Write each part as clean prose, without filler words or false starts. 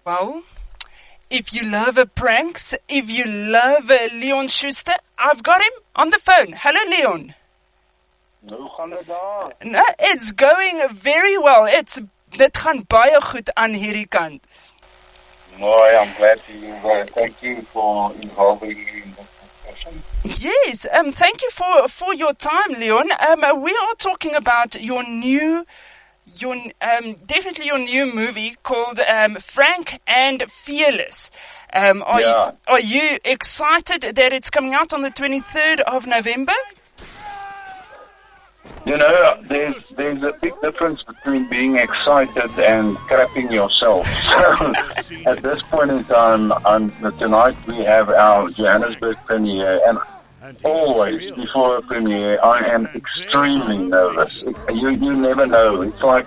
Well, if you love pranks, if you love Leon Schuster, I've got him on the phone. Hello, Leon. Hoe gaan dit daar? No, it's going very well. Dit gaan baie goed aan hierdie kant. Mooi, I'm glad to hear that. Thank you for involving me in this discussion. Yes, thank you for your time, Leon. We are talking about your definitely your new movie called Frank and Fearless. Are you excited that it's coming out on the 23rd of November? You know, there's a big difference between being excited and crapping yourself. So, at this point in time, tonight we have our Johannesburg premiere, and always before a premiere, I am extremely nervous. You never know. It's like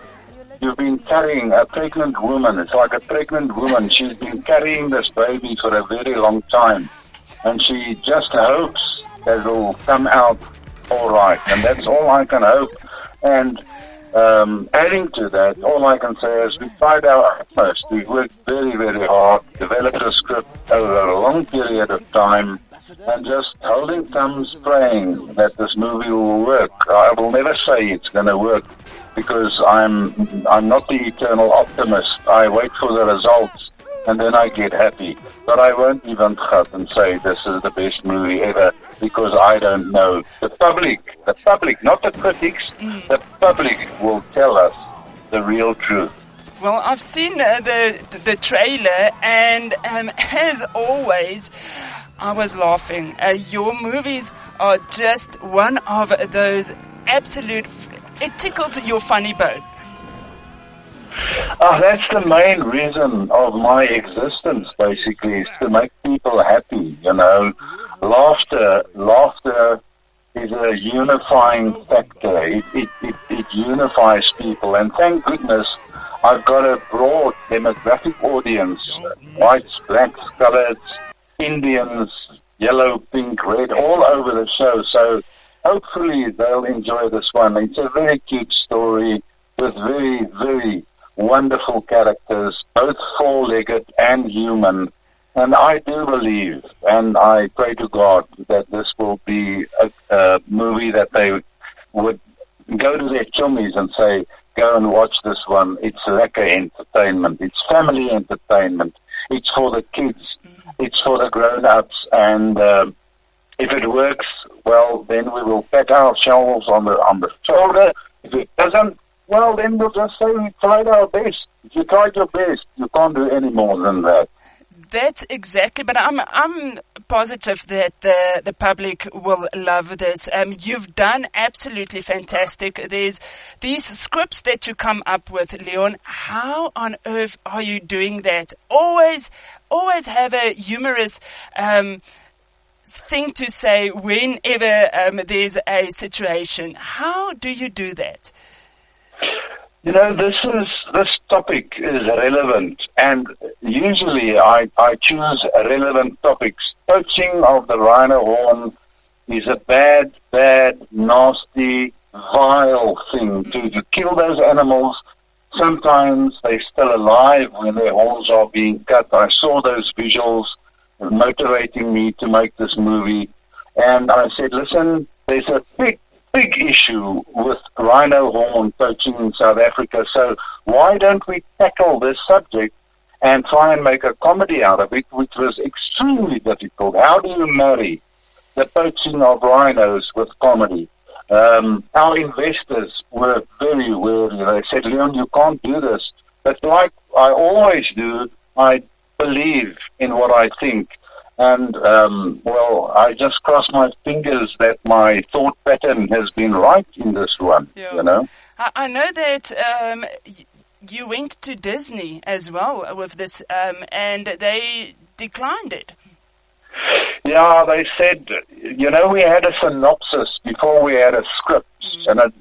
you've been carrying a pregnant woman. It's like a pregnant woman. She's been carrying this baby for a very long time, and she just hopes that it'll come out all right, and that's all I can hope. And adding to that, all I can say is we tried our utmost. We worked very, very hard, developed a script over a long period of time, and just holding thumbs, praying that this movie will work. I will never say it's going to work because I'm not the eternal optimist. I wait for the results and then I get happy. But I won't even cut and say this is the best movie ever because I don't know. The public, not the critics, the public will tell us the real truth. Well, I've seen the trailer, and as always, I was laughing. Your movies are just one of those absolute... It tickles your funny bone. That's the main reason of my existence, basically, is to make people happy, you know. Laughter is a unifying factor. It unifies people, and thank goodness I've got a broad demographic audience, whites, blacks, coloreds, Indians, yellow, pink, red, all over the show. So hopefully they'll enjoy this one. It's a very cute story with very, very wonderful characters, both four-legged and human. And I do believe, and I pray to God, that this will be a movie that they would go to their chummies and say, go and watch this one. It's lekker entertainment. It's family entertainment. It's for the kids. It's for the grown-ups. And if it works, well, then we will pat ourselves on the shoulder. If it doesn't, well, then we'll just say we tried our best. If you tried your best, you can't do any more than that. That's exactly, but I'm positive that the public will love this. You've done absolutely fantastic. There's these scripts that you come up with, Leon. How on earth are you doing that? Always have a humorous thing to say whenever there's a situation. How do you do that? You know, this topic is relevant, and usually I choose relevant topics. Poaching of the rhino horn is a bad, nasty, vile thing. To kill those animals, sometimes they're still alive when their horns are being cut. I saw those visuals motivating me to make this movie, and I said, listen, there's a big issue with rhino horn poaching in South Africa, so why don't we tackle this subject and try and make a comedy out of it, which was extremely difficult. How do you marry the poaching of rhinos with comedy? Our investors were very wary. They said, Leon, you can't do this. But like I always do, I believe in what I think. And, well, I just cross my fingers that my thought pattern has been right in this one, you know. I know that you went to Disney as well with this, and they declined it. Yeah, they said, you know, we had a synopsis before we had a script. And a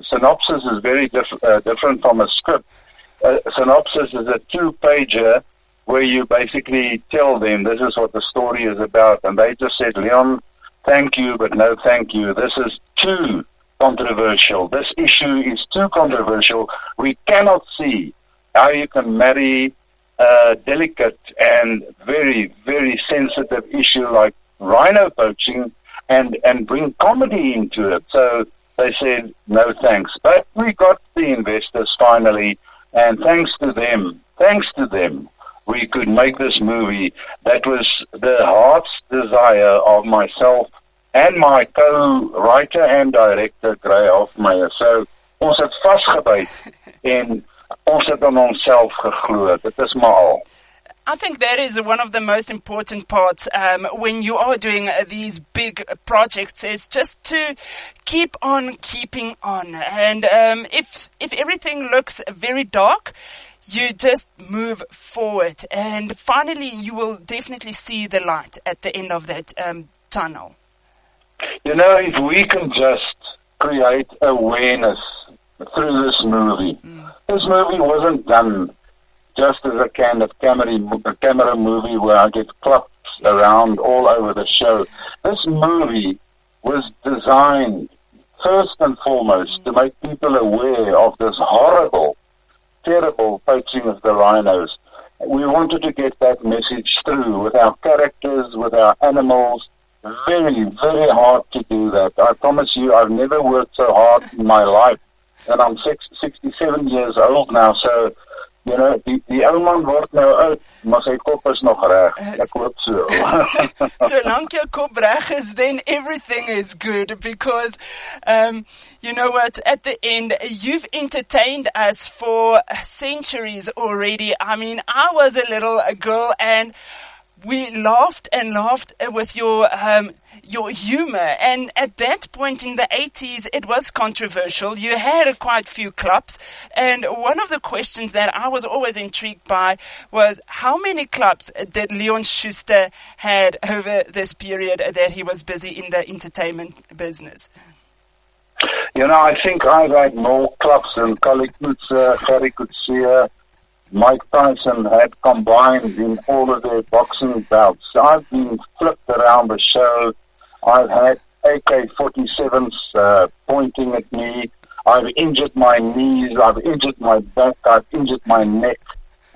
synopsis is very different from a script. A synopsis is a two-pager where you basically tell them this is what the story is about. And they just said, Leon, thank you, but no thank you. This is too controversial. This issue is too controversial. We cannot see how you can marry a delicate and very, very sensitive issue like rhino poaching and bring comedy into it. So they said, no thanks. But we got the investors finally, and thanks to them, we could make this movie that was the heart's desire of myself and my co-writer and director, Gray Hofmeyer. So ons het vastgebyt en ons het aan onsself geglo. Dit is maar al. I think that is one of the most important parts when you are doing these big projects, is just to keep on keeping on. And if everything looks very dark, you just move forward. And finally, you will definitely see the light at the end of that tunnel. You know, if we can just create awareness through this movie. This movie wasn't done just as a kind of camera movie where I get claps around all over the show. This movie was designed first and foremost to make people aware of this horrible, terrible poaching of the rhinos. We wanted to get that message through with our characters, with our animals. Very, very hard to do that. I promise you, I've never worked so hard in my life. And I'm 67 years old now, so, you know, die ou man word nou oud, maar sy kop is nog reg. Ek hoop so. Solank jou kop reg is, then everything is good, because, you know what, at the end, you've entertained us for centuries already. I mean, I was a little girl, and we laughed and laughed with your humor. And at that point in the 80s, it was controversial. You had quite few clubs. And one of the questions that I was always intrigued by was, how many clubs did Leon Schuster had over this period that he was busy in the entertainment business? You know, I think I've had more clubs than Kali Koetse, Gary Coetzee, Mike Tyson had combined in all of their boxing bouts. I've been flipped around the show. I've had AK-47s pointing at me. I've injured my knees. I've injured my back. I've injured my neck.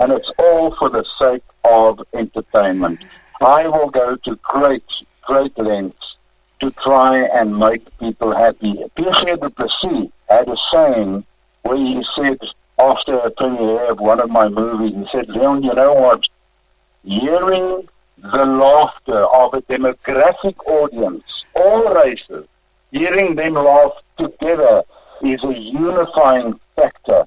And it's all for the sake of entertainment. I will go to great, great lengths to try and make people happy. Pierre du Plessis had a saying where he said, after a premiere of one of my movies, he said, Leon, you know what? Hearing the laughter of a demographic audience, all races, hearing them laugh together is a unifying factor.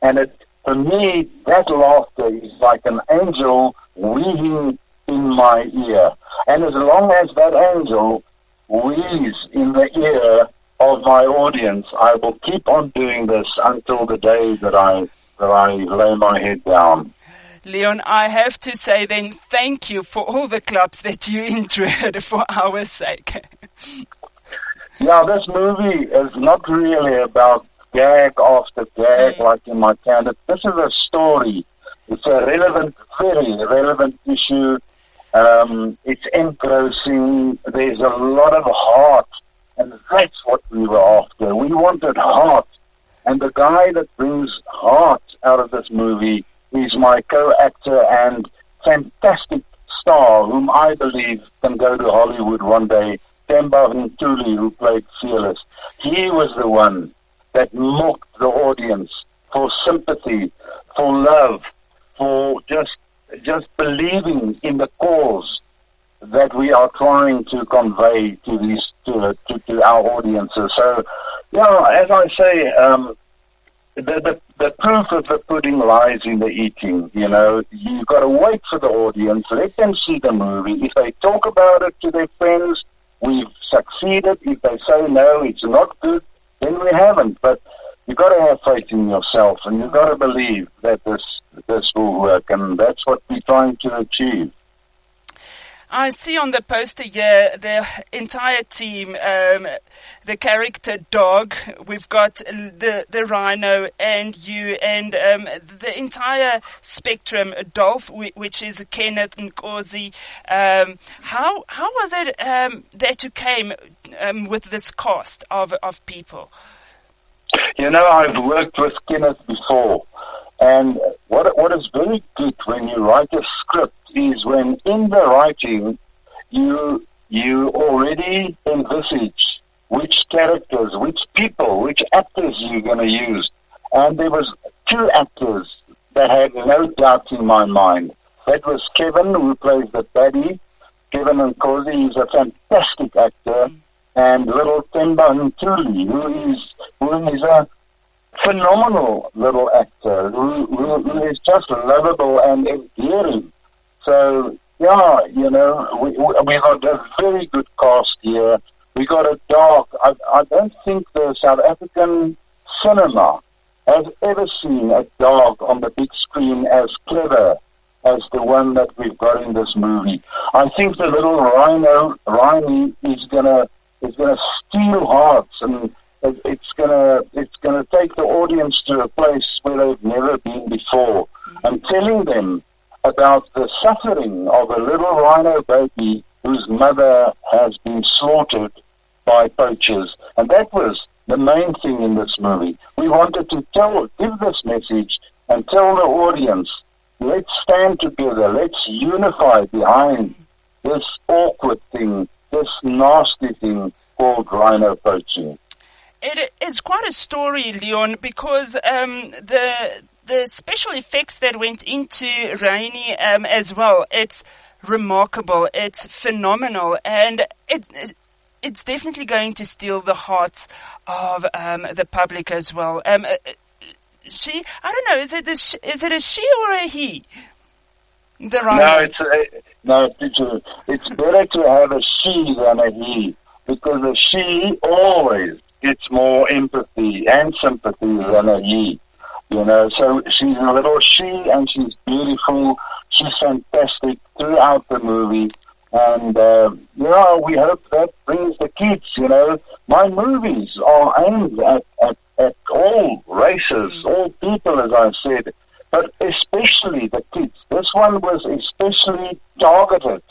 And for me, that laughter is like an angel weaving in my ear. And as long as that angel weaves in the ear of my audience, I will keep on doing this until the day that I lay my head down. Leon, I have to say then, thank you for all the clubs that you endured for our sake. Yeah, this movie is not really about gag after gag like in my candidate. This is a story. It's a relevant, very relevant issue. It's engrossing. There's a lot of heart. And that's what we were after. We wanted heart. And the guy that brings heart out of this movie is my co-actor and fantastic star, whom I believe can go to Hollywood one day, Themba Ntuli, who played Fearless. He was the one that mocked the audience for sympathy, for love, for just believing in the cause that we are trying to convey to our audiences. So, yeah, as I say, the proof of the pudding lies in the eating. You know, you've got to wait for the audience, let them see the movie. If they talk about it to their friends, we've succeeded. If they say no, it's not good, then we haven't. But you've got to have faith in yourself, and you've got to believe that this will work, and that's what we're trying to achieve. I see on the poster here the entire team, the character Dog. We've got the Rhino and you, and the entire spectrum, Dolph, which is Kenneth and Nkosi. How was it that you came with this cast of people? You know, I've worked with Kenneth before. And what is very good when you write a script is when in the writing you already envisage which characters, which people, which actors you're going to use. And there was 2 actors that had no doubt in my mind. That was Kevin, who plays the baddie. Kevin Nkosi is a fantastic actor. And little Themba Ntuli, who is a phenomenal little actor, who is just lovable and endearing. So, yeah, you know, we got a very good cast here. We got a dog. I don't think the South African cinema has ever seen a dog on the big screen as clever as the one that we've got in this movie. I think the little Rhino is gonna steal hearts, and it's gonna take the audience to a place where they've never been before, and telling them about the suffering of a little rhino baby whose mother has been slaughtered by poachers. And that was the main thing in this movie. We wanted to give this message and tell the audience, let's stand together, let's unify behind this awkward thing, this nasty thing called rhino poaching. It is quite a story, Leon, because the special effects that went into Rainy as well, it's remarkable, it's phenomenal, and it's definitely going to steal the hearts of the public as well. I don't know, is it a she or a he? The Rhino? It's better to have a she than a he, because a she always gets more empathy and sympathy than a he. You know, so she's a little she, and she's beautiful. She's fantastic throughout the movie. And, we hope that brings the kids, you know. My movies are aimed at all races, all people, as I said, but especially the kids. This one was especially targeted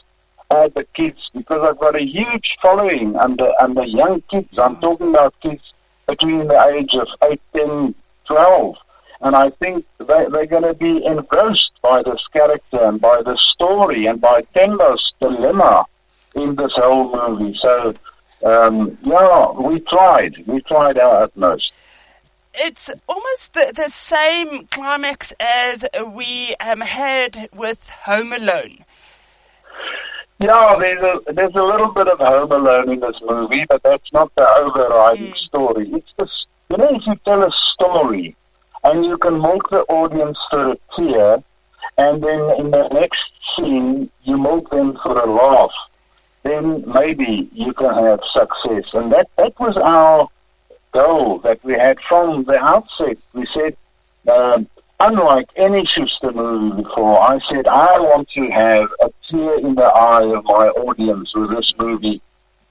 at the kids because I've got a huge following under young kids. I'm talking about kids between the age of 8, 10, 12. And I think they're going to be engrossed by this character and by the story and by Themba's dilemma in this whole movie. So, we tried our utmost. It's almost the same climax as we had with Home Alone. Yeah, there's a little bit of Home Alone in this movie, but that's not the overriding story. It's this, if you tell a story and you can make the audience for a tear, and then in the next scene you make them for a laugh, then maybe you can have success. And that was our goal that we had from the outset. We said, unlike any Schuster movie before, I said, I want to have a tear in the eye of my audience with this movie,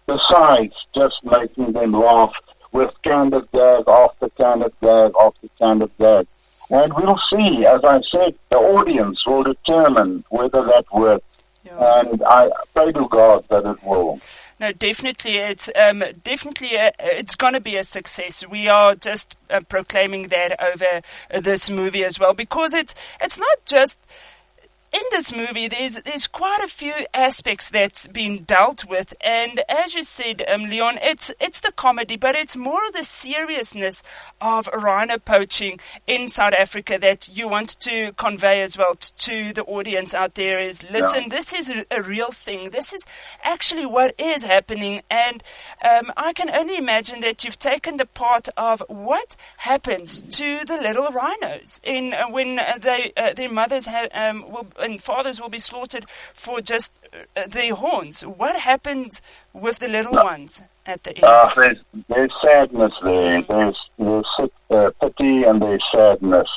besides just making them laugh with candid gag after candid gag after candid gag. And we'll see, as I said, the audience will determine whether that works. Yeah. And I pray to God that it will. No, definitely, it's going to be a success. We are just proclaiming that over this movie as well, because it's not just in this movie. There's quite a few aspects that's been dealt with, and as you said, Leon, it's the comedy, but it's more the seriousness of rhino poaching in South Africa that you want to convey as well to the audience out there. Is listen, This is a real thing. This is actually what is happening, and I can only imagine that you've taken the part of what happens to the little rhinos when their mothers and fathers will be slaughtered for just their horns. What happens with the little ones at the end? There's sadness there. There's pity and there's sadness.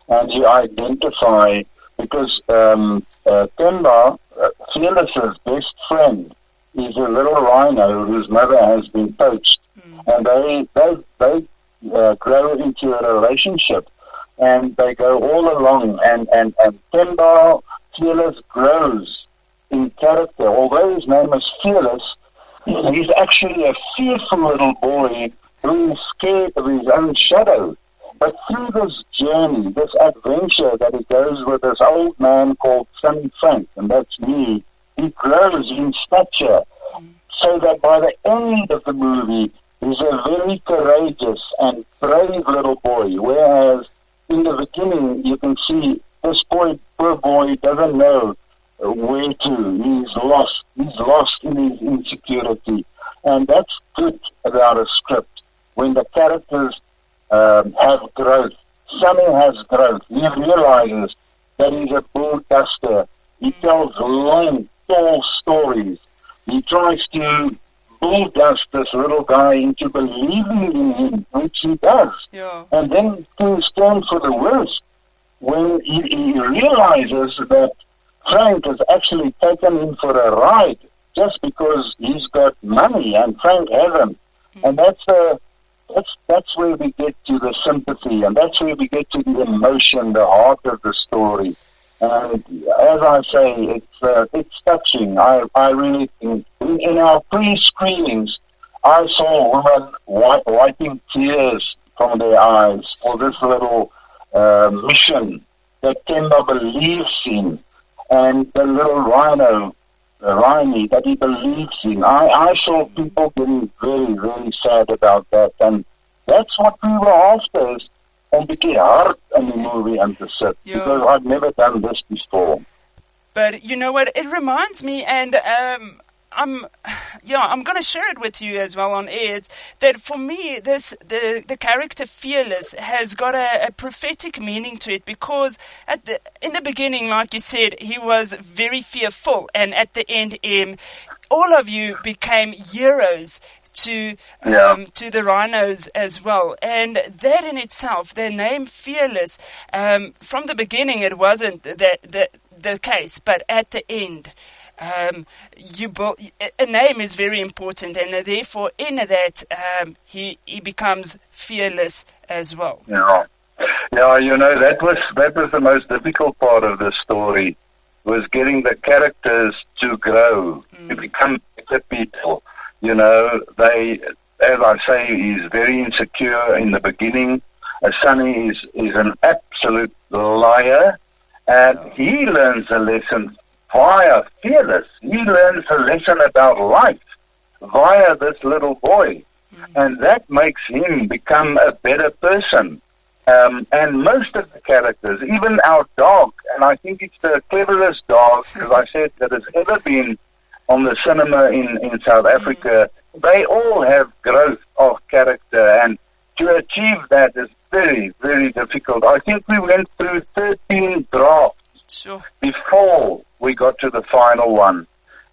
And you identify, because Themba, Fearless's best friend, is a little rhino whose mother has been poached. And they grow into a relationship, and they go all along, and Themba Fearless grows in character. Although his name is Fearless, he's actually a fearful little boy who is scared of his own shadow. But through this journey, this adventure that he goes with this old man called Sonny Frank, and that's me, he grows in stature, so that by the end of the movie, he's a very courageous and brave little boy, whereas in the beginning, you can see this poor boy doesn't know where to. He's lost. He's lost in his insecurity. And that's good about a script. When the characters have growth, Sonny has growth. He realizes that he's a bull duster. He tells long, tall stories. He tries to bull dust this little guy into believing in him, which he does. Yeah. And then things turn for the worst when he realizes that Frank has actually taken him for a ride just because he's got money and Frank hasn't. And that's where we get to the sympathy, and that's where we get to the emotion, the heart of the story. And as I say, it's touching. I really think in our pre-screenings, I saw women wiping tears from their eyes for this little mission that Kemba believes in, and the little Rhino that he believes in. I saw people getting very, very sad about that, and that's what we were after, is om 'n bietjie hard in die movie in te sit, because I've never done this before. But you know what? It reminds me, and I'm going to share it with you as well on air. It's that for me, the character Fearless has got a prophetic meaning to it, because in the beginning, like you said, he was very fearful, and at the end, all of you became heroes to the rhinos as well. And that in itself, their name Fearless, from the beginning it wasn't the case, but at the end, a name is very important, and therefore in that he becomes fearless as well. Yeah, that was the most difficult part of the story, was getting the characters to grow, to become better people. They, as I say, he's very insecure in the beginning. Sonny is an absolute liar, and he learns a lesson via Fearless. He learns a lesson about life via this little boy, and that makes him become a better person. And most of the characters, even our dog, and I think it's the cleverest dog, as I said, that has ever been on the cinema in South Africa, they all have growth of character, and to achieve that is very, very difficult. I think we went through 13 drafts before we got to the final one.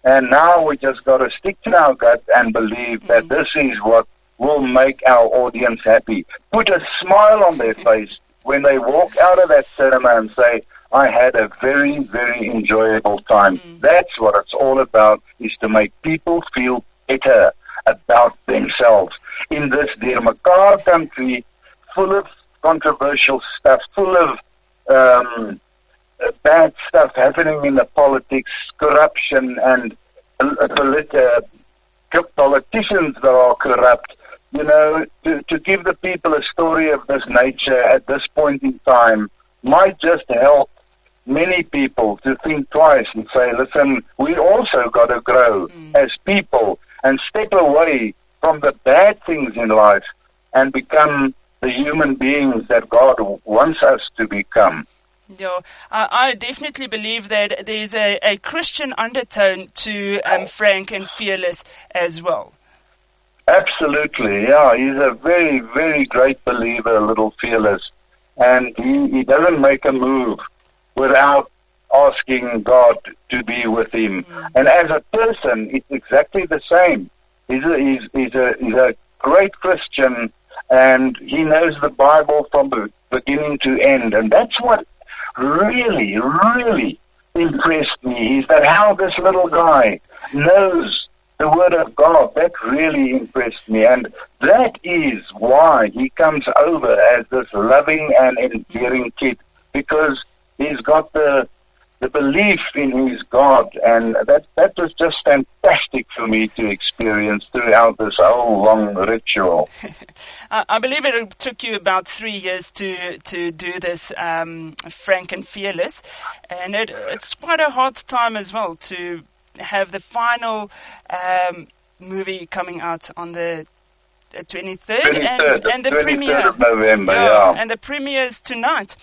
And now we just got to stick to our gut and believe that this is what will make our audience happy. Put a smile on their face when they walk out of that cinema and say, I had a very, very enjoyable time. That's what it's all about, is to make people feel better about themselves. In this dear mekaar country, full of controversial stuff, full of bad stuff happening in the politics, corruption, and politicians that are corrupt, to give the people a story of this nature at this point in time might just help many people to think twice and say, listen, we also got to grow as people and step away from the bad things in life and become the human beings that God wants us to become. Yeah, I definitely believe that there's a Christian undertone to Frank and Fearless as well. Absolutely, yeah. He's a very, very great believer, little Fearless. And he doesn't make a move without asking God to be with him. And as a person, it's exactly the same. He's a great Christian, and he knows the Bible from the beginning to end. And that's what really, really impressed me, is that how this little guy knows the Word of God. That really impressed me, and that is why he comes over as this loving and endearing kid, because he's got the the belief in his God, and that was just fantastic for me to experience throughout this whole long ritual. I believe it took you about 3 years to do this, Frank and Fearless, and it's quite a hard time as well to have the final movie coming out on the 23rd, and the 23rd premiere of November, yeah. And the premiere is tonight.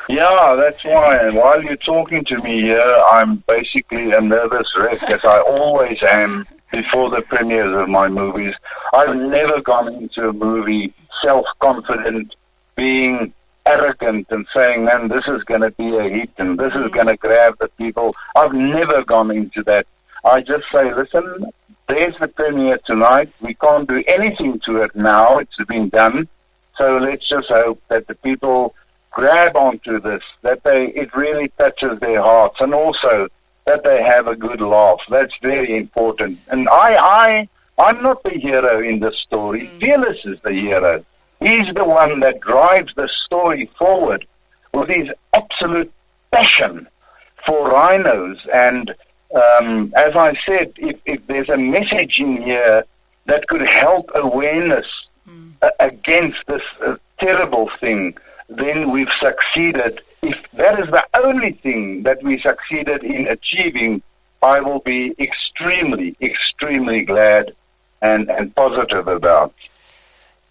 Yeah, that's why. And while you're talking to me here, I'm basically a nervous wreck, as I always am before the premieres of my movies. I've never gone into a movie self-confident, being arrogant and saying, man, this is going to be a hit and this is going to grab the people. I've never gone into that. I just say, listen, there's the premiere tonight. We can't do anything to it now. It's been done. So let's just hope that the people grab onto this, that it really touches their hearts, and also that they have a good laugh. That's very important. And I'm not the hero in this story. Fearless is the hero. He's the one that drives the story forward with his absolute passion for rhinos. And as I said, if there's a message in here that could help awareness against this terrible thing, then we've succeeded. If that is the only thing that we succeeded in achieving, I will be extremely, extremely glad and positive about.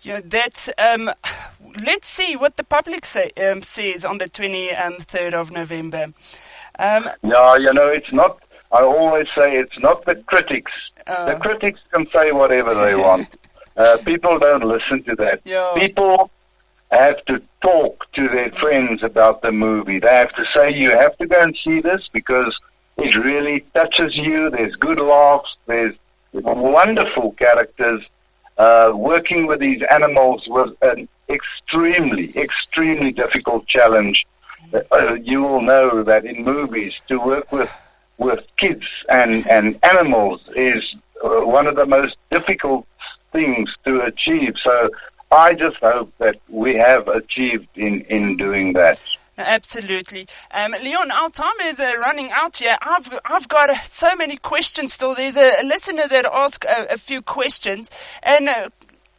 Yeah, that's. Let's see what the public says on the 23rd of November. Yeah, it's not. I always say it's not the critics. The critics can say whatever they want. People don't listen to that. Yeah. People have to talk to their friends about the movie. They have to say, you have to go and see this because it really touches you. There's good laughs. There's wonderful characters. Working with these animals was an extremely, extremely difficult challenge. You will know that in movies, to work with kids and animals is one of the most difficult things to achieve. So I just hope that we have achieved in doing that. Absolutely. Leon, our time is running out here. I've got so many questions still. There's a listener that asked a few questions. And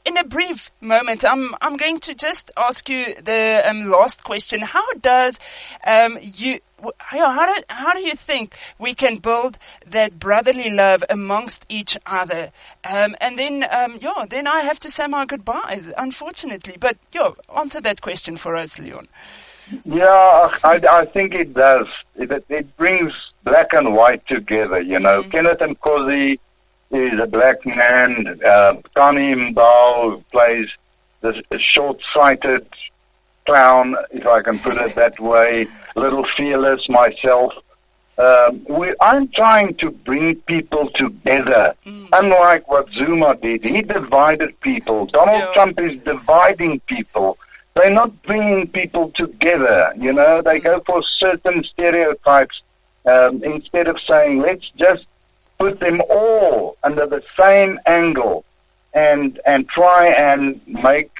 in a brief moment, I'm going to just ask you the last question. How does how do you think we can build that brotherly love amongst each other? And then I have to say my goodbyes, unfortunately. But answer that question for us, Leon. Yeah, I think it does. It brings black and white together, Kenneth and Kosi is a black man. Kani Mbao plays this short-sighted clown, if I can put it that way. Little Fearless, myself. I'm trying to bring people together, unlike what Zuma did. He divided people. Donald Trump is dividing people. They're not bringing people together, They go for certain stereotypes instead of saying, let's just put them all under the same angle and try and make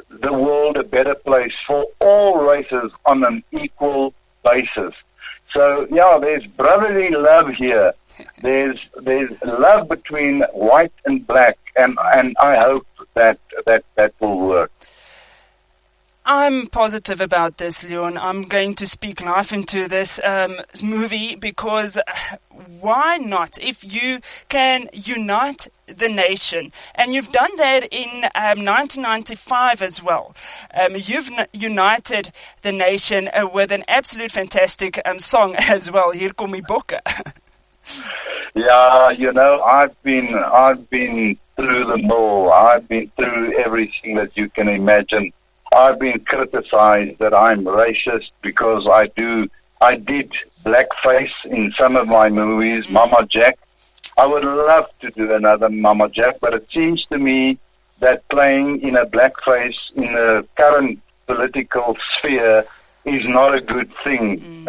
the world a better place for all races on an equal basis. So, there's brotherly love here. There's love between white and black, and I hope that will work. I'm positive about this, Leon. I'm going to speak life into this movie because why not? If you can unite the nation, and you've done that in 1995 as well. You've united the nation with an absolute fantastic song as well, Hier Kom die Bokke. Yeah, I've been through the mill. I've been through everything that you can imagine. I've been criticized that I'm racist because I did blackface in some of my movies, Mama Jack. I would love to do another Mama Jack, but it seems to me that playing in a blackface in the current political sphere is not a good thing.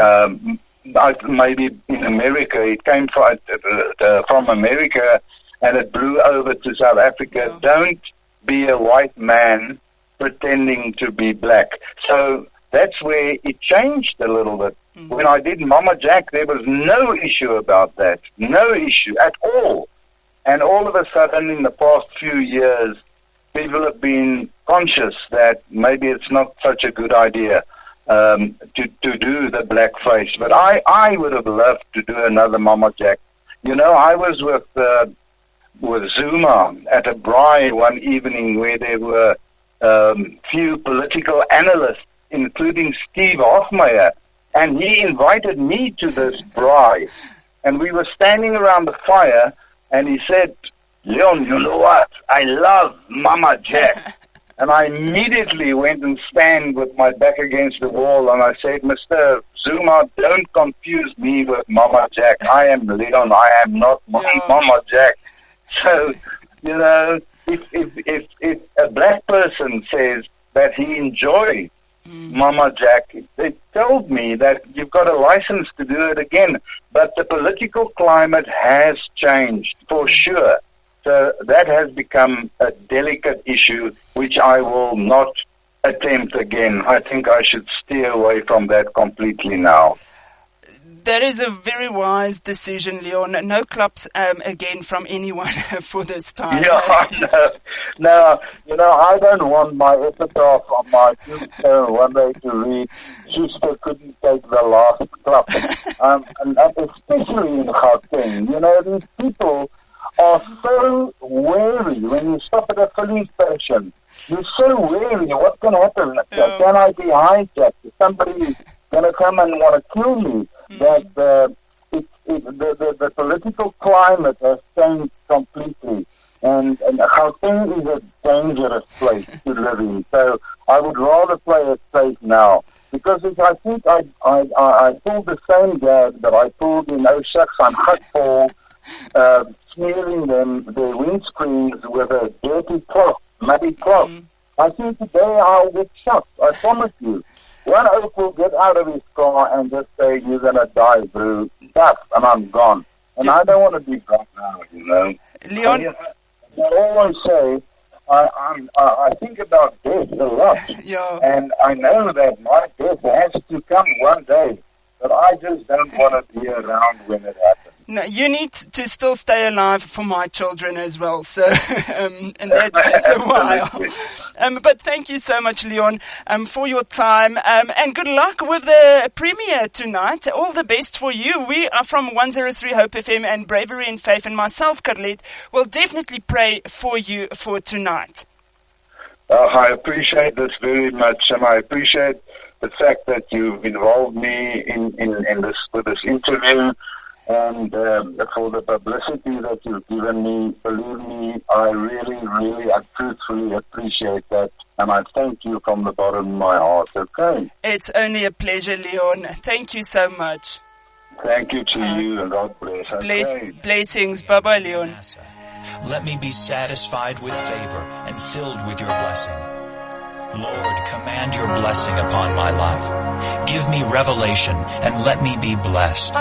Maybe in America, it came from America and it blew over to South Africa. Yeah. Don't be a white man pretending to be black. So that's where it changed a little bit. When I did Mama Jack, there was no issue about that. No issue at all. And all of a sudden, in the past few years, people have been conscious that maybe it's not such a good idea to do the blackface. But I would have loved to do another Mama Jack. You know, I was with Zuma at a braai one evening where there were few political analysts, including Steve Hoffmeyer, and he invited me to this braai. And we were standing around the fire, and he said, "Leon, you know what? I love Mama Jack." And I immediately went and stand with my back against the wall, and I said, "Mr. Zuma, don't confuse me with Mama Jack. I am Leon. I am not Mama Jack." So, you know, if a black person says that he enjoys Mama Jack, it told me that you've got a license to do it again. But the political climate has changed, for sure. So that has become a delicate issue, which I will not attempt again. I think I should steer away from that completely now. That is a very wise decision, Leon. No claps again from anyone for this time. Yeah, I know. No, you know, I don't want my epitaph on my tombstone one day to read, "Schuster couldn't take the last clap." And especially in Gauteng, you know, these people are so wary. When you stop at a filling station, you're so wary. What can happen? Yeah. Can I be hijacked? Is somebody going to come and want to kill me? That the political climate has changed completely, and Gauteng is a dangerous place to live in. So I would rather play it safe now, because I think I pulled the same gag that I pulled in Shucks on Hutfall, smearing them their windscreens with a dirty cloth, muddy cloth. I think today I'll get shocked. I promise you. One oak will get out of his car and just say, "You're going to die, bro. Tough," and I'm gone. And I don't want to be gone now, you know. Leon? I always say, I think about death a lot. Yeah. And I know that my death has to come one day. But I just don't want to be around when it happens. No, you need to still stay alive for my children as well. So, and that's a while. But thank you so much, Leon, for your time. And good luck with the premiere tonight. All the best for you. We are from 103 Hope FM and Bravery and Faith, and myself, Carlet, will definitely pray for you for tonight. I appreciate this very much, and I appreciate the fact that you've involved me in this with this interview. And for the publicity that you've given me, believe me, I really, I truthfully appreciate that. And I thank you from the bottom of my heart, okay? It's only a pleasure, Leon. Thank you so much. Thank you to you, and God bless. Okay. Blessings. Bye-bye, Leon. Let me be satisfied with favor and filled with your blessing. Lord, command your blessing upon my life. Give me revelation and let me be blessed.